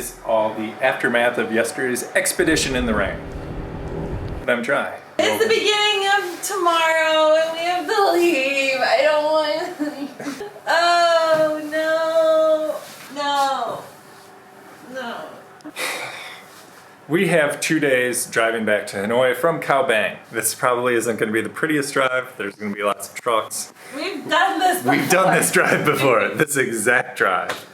is all the aftermath of yesterday's expedition in the rain. But I'm trying. It's the beginning of tomorrow and we have to leave. I don't want to leave. Oh no. We have 2 days driving back to Hanoi from Khao Bang. This probably isn't going to be the prettiest drive. There's going to be lots of trucks. We've done this before. We've done this drive before, this exact drive.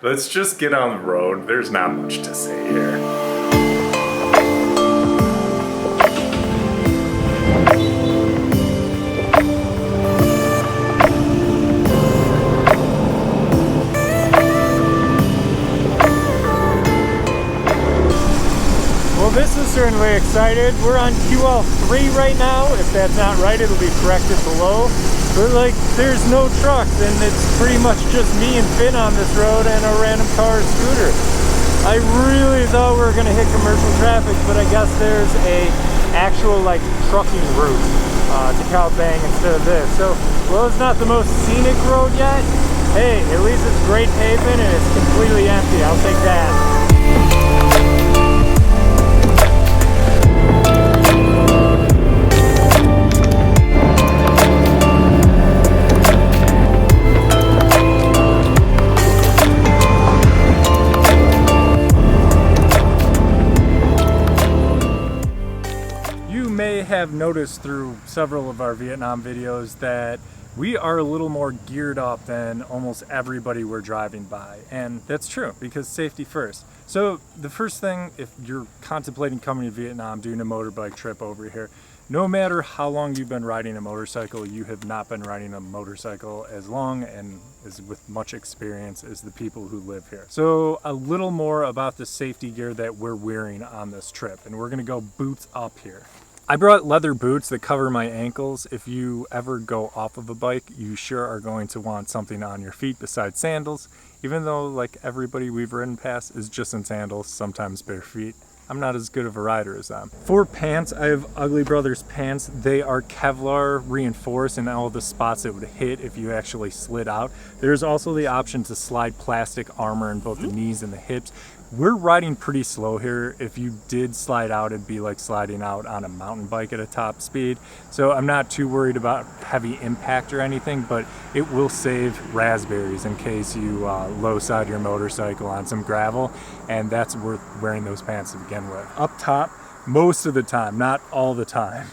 Let's just get on the road. There's not much to say here. This is certainly excited. We're on QL3 right now. If that's not right, it'll be corrected below. But like, there's no trucks and it's pretty much just me and Finn on this road and a random car or scooter. I really thought we were gonna hit commercial traffic, but I guess there's a actual like trucking route to Khao Bang instead of this. So, well, it's not the most scenic road yet. Hey, at least it's great pavement and it's completely empty. I'll take that. Have noticed through several of our Vietnam videos that we are a little more geared up than almost everybody we're driving by, and that's true because safety first. So the first thing, if you're contemplating coming to Vietnam, doing a motorbike trip over here, no matter how long you've been riding a motorcycle, you have not been riding a motorcycle as long and as with much experience as the people who live here. So a little more about the safety gear that we're wearing on this trip, and we're gonna go boots up here. I brought leather boots that cover my ankles. If you ever go off of a bike, you sure are going to want something on your feet besides sandals, even though like everybody we've ridden past is just in sandals, sometimes bare feet. I'm not as good of a rider as them. For pants, I have Ugly Brothers pants. They are Kevlar reinforced in all the spots it would hit if you actually slid out. There's also the option to slide plastic armor in both the knees and the hips. We're riding pretty slow here. If you did slide out, it'd be like sliding out on a mountain bike at a top speed. So I'm not too worried about heavy impact or anything, but it will save raspberries in case you low side your motorcycle on some gravel, and that's worth wearing those pants to begin with. Up top, most of the time, not all the time,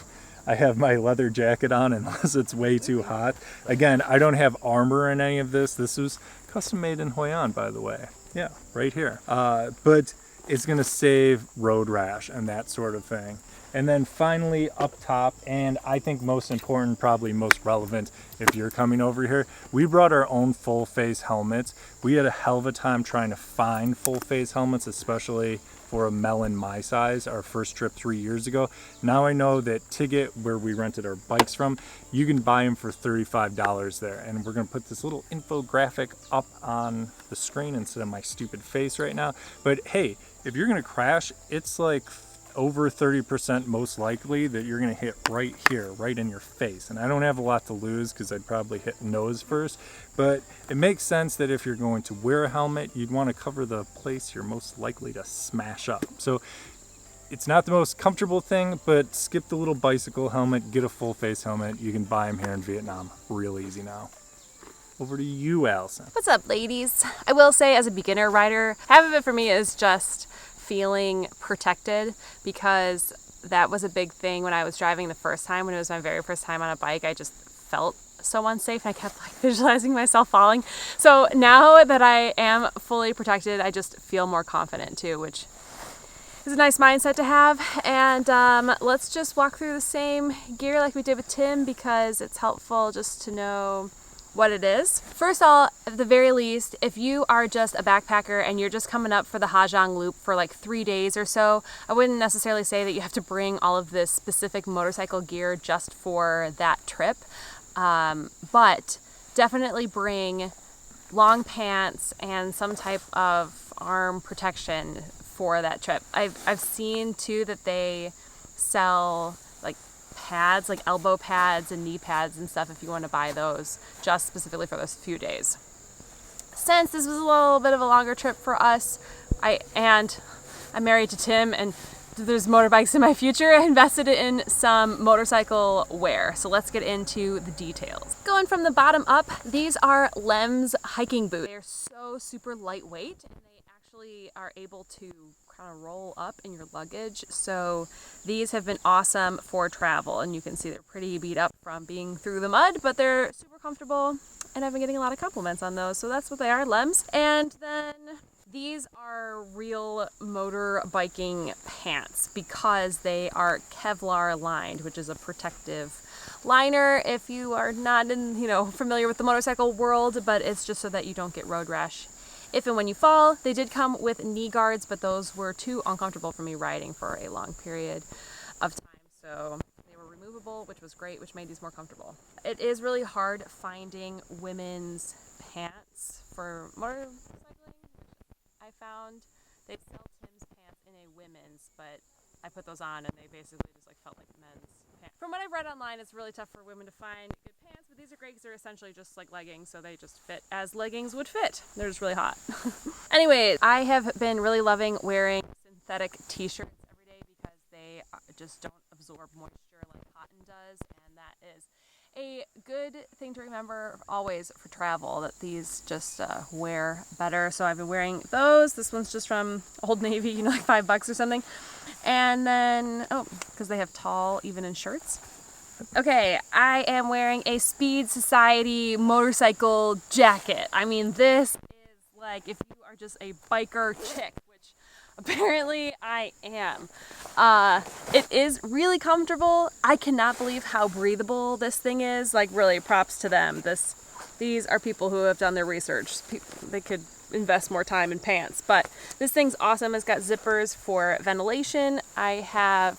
I have my leather jacket on unless it's way too hot. Again, I don't have armor in any of this. This was custom made in Hoi An, by the way. Yeah, right here. But it's gonna save road rash and that sort of thing. And then finally up top, and I think most important, probably most relevant if you're coming over here, we brought our own full face helmets. We had a hell of a time trying to find full face helmets, especially for a melon my size, our first trip 3 years ago. Now I know that Tigit, where we rented our bikes from, you can buy them for $35 there. And we're gonna put this little infographic up on the screen instead of my stupid face right now. But hey, if you're gonna crash, it's like over 30% most likely that you're gonna hit right here, right in your face. And I don't have a lot to lose because I'd probably hit nose first, but it makes sense that if you're going to wear a helmet, you'd want to cover the place you're most likely to smash up. So it's not the most comfortable thing, but skip the little bicycle helmet, get a full face helmet. You can buy them here in Vietnam real easy now. Over to you, Allison. What's up, ladies? I will say, as a beginner rider, half of it for me is just feeling protected, because that was a big thing when I was driving the first time. When it was my very first time on a bike, I just felt so unsafe and I kept like visualizing myself falling. So now that I am fully protected, I just feel more confident too, which is a nice mindset to have. And let's just walk through the same gear like we did with Tim, because it's helpful just to know what it is. First of all, at the very least, if you are just a backpacker and you're just coming up for the Ha Giang Loop for like 3 days or so, I wouldn't necessarily say that you have to bring all of this specific motorcycle gear just for that trip, but definitely bring long pants and some type of arm protection for that trip. I've seen too that they sell like pads, like elbow pads and knee pads and stuff if you want to buy those just specifically for those few days. since this was a little bit of a longer trip for us, I'm married to Tim, and there's motorbikes in my future, I invested in some motorcycle wear. So let's get into the details. Going from the bottom up, these are Lem's hiking boots. They're so super lightweight, and they actually are able to kind of roll up in your luggage. So these have been awesome for travel, and you can see they're pretty beat up from being through the mud, but they're super comfortable, and I've been getting a lot of compliments on those. So that's what they are, Lem's. And then these are real motorbiking pants because they are Kevlar lined, which is a protective liner if you are not familiar with the motorcycle world, but it's just so that you don't get road rash if and when you fall. They did come with knee guards, but those were too uncomfortable for me riding for a long period of time. So they were removable, which was great, which made these more comfortable. It is really hard finding women's pants for motorcycling. I found they sell Tim's pants in a women's, but I put those on and they basically just like felt like men's pants. From what I've read online, it's really tough for women to find good pants, but these are great because they're essentially just like leggings, so they just fit as leggings would fit. They're just really hot. Anyways, I have been really loving wearing synthetic t-shirts every day because they just don't absorb moisture like cotton does, and that is a good thing to remember always for travel, that these just wear better. So I've been wearing those. This one's just from Old Navy, like $5 or something. And then, because they have tall, even in shirts. Okay, I am wearing a Speed Society motorcycle jacket. I mean, this is like if you are just a biker chick, which apparently I am. It is really comfortable. I cannot believe how breathable this thing is. Like, really, props to them. These are people who have done their research. They could invest more time in pants, but this thing's awesome. It's got zippers for ventilation. I have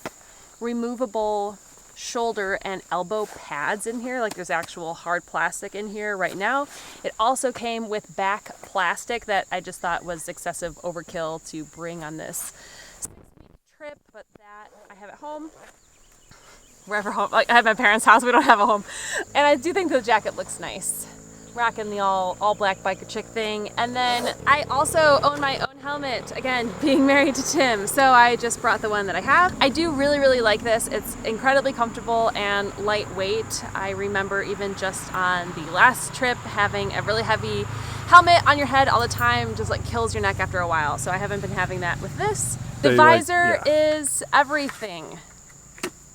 removable shoulder and elbow pads in here, like there's actual hard plastic in here right now. It also came with back plastic that I just thought was excessive overkill to bring on this 6-week trip, but that I have at home. Wherever home, like I have my parents' house, we don't have a home. And I do think the jacket looks nice. Rocking the all black biker chick thing. And then I also own my own helmet, again, being married to Tim, so I just brought the one that I have. I do really like this. It's incredibly comfortable and lightweight. I remember even just on the last trip having a really heavy helmet on your head all the time just like kills your neck after a while, so I haven't been having that with this. The visor is everything.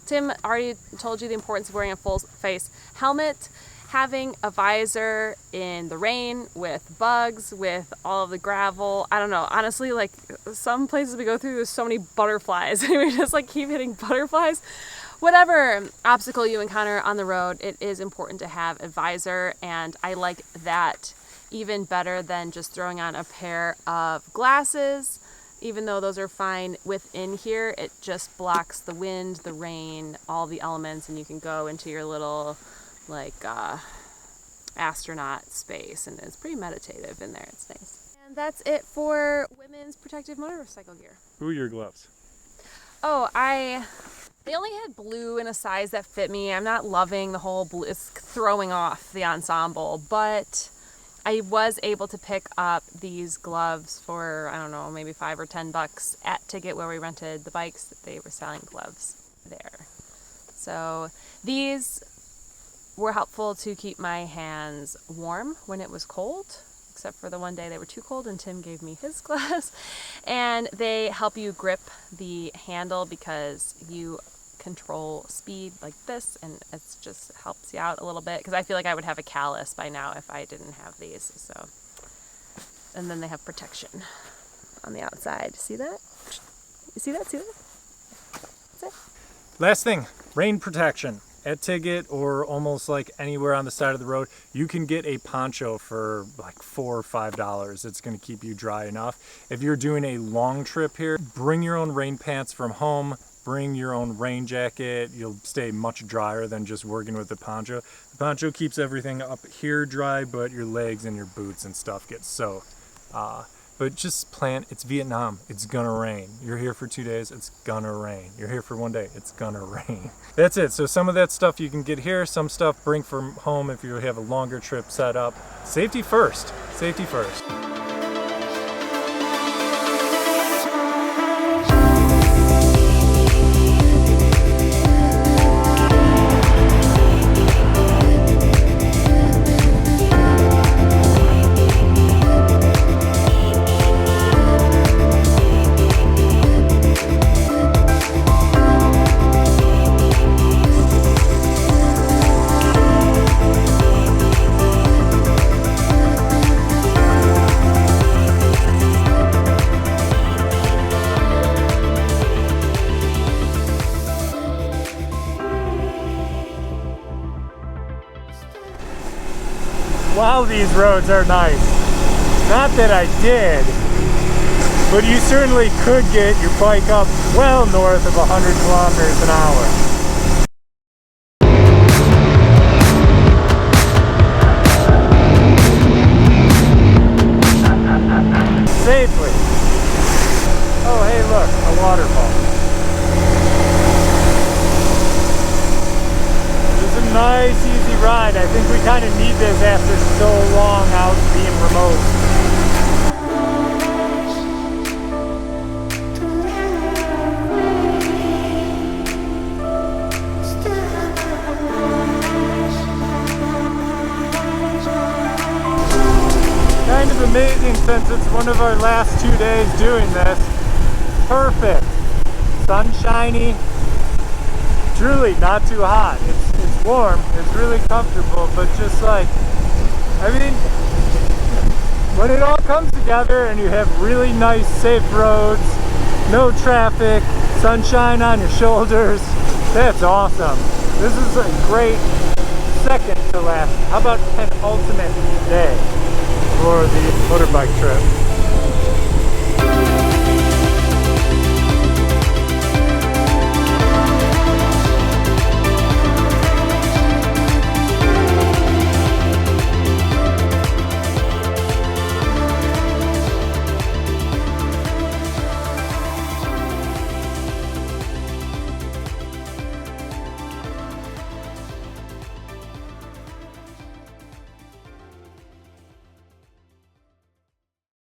Tim already told you the importance of wearing a full face helmet. Having a visor in the rain, with bugs, with all of the gravel, I don't know, honestly, like some places we go through, there's so many butterflies, and we just like keep hitting butterflies. Whatever obstacle you encounter on the road, it is important to have a visor, and I like that even better than just throwing on a pair of glasses. Even though those are fine within here, it just blocks the wind, the rain, all the elements, and you can go into your little like astronaut space, and it's pretty meditative in there. It's nice. And that's it for women's protective motorcycle gear. Who are your gloves? Oh, they only had blue in a size that fit me. I'm not loving the whole blue. It's throwing off the ensemble, but I was able to pick up these gloves for, I don't know, maybe $5 or $10 at Tigit where we rented the bikes. They were selling gloves there. So these were helpful to keep my hands warm when it was cold, except for the one day they were too cold and Tim gave me his gloves. And they help you grip the handle because you control speed like this, and it just helps you out a little bit, because I feel like I would have a callus by now if I didn't have these. So, and then they have protection on the outside. See that? You see that? See that? That's it. Last thing, rain protection. At Tigit or almost like anywhere on the side of the road, you can get a poncho for like $4 or $5. It's going to keep you dry enough. If you're doing a long trip here, bring your own rain pants from home. Bring your own rain jacket. You'll stay much drier than just working with the poncho. The poncho keeps everything up here dry, but your legs and your boots and stuff get soaked. but just plan. It's Vietnam. It's gonna rain. You're here for 2 days. It's gonna rain. You're here for 1 day. It's gonna rain. That's it. So some of that stuff you can get here. Some stuff bring from home if you have a longer trip set up. Safety first. Safety first. Wow, these roads are nice. Not that I did, but you certainly could get your bike up well north of 100 kilometers an hour. Safely. Oh, hey, look, a waterfall. Nice easy ride. I think we kind of need this after so long out being remote. Kind of amazing since it's one of our last 2 days doing this. Perfect. Sunshiny. Truly not too hot. It's warm, it's really comfortable, but just like, I mean, when it all comes together and you have really nice safe roads, no traffic, sunshine on your shoulders, that's awesome. This is a great second to last, how about penultimate day for the motorbike trip.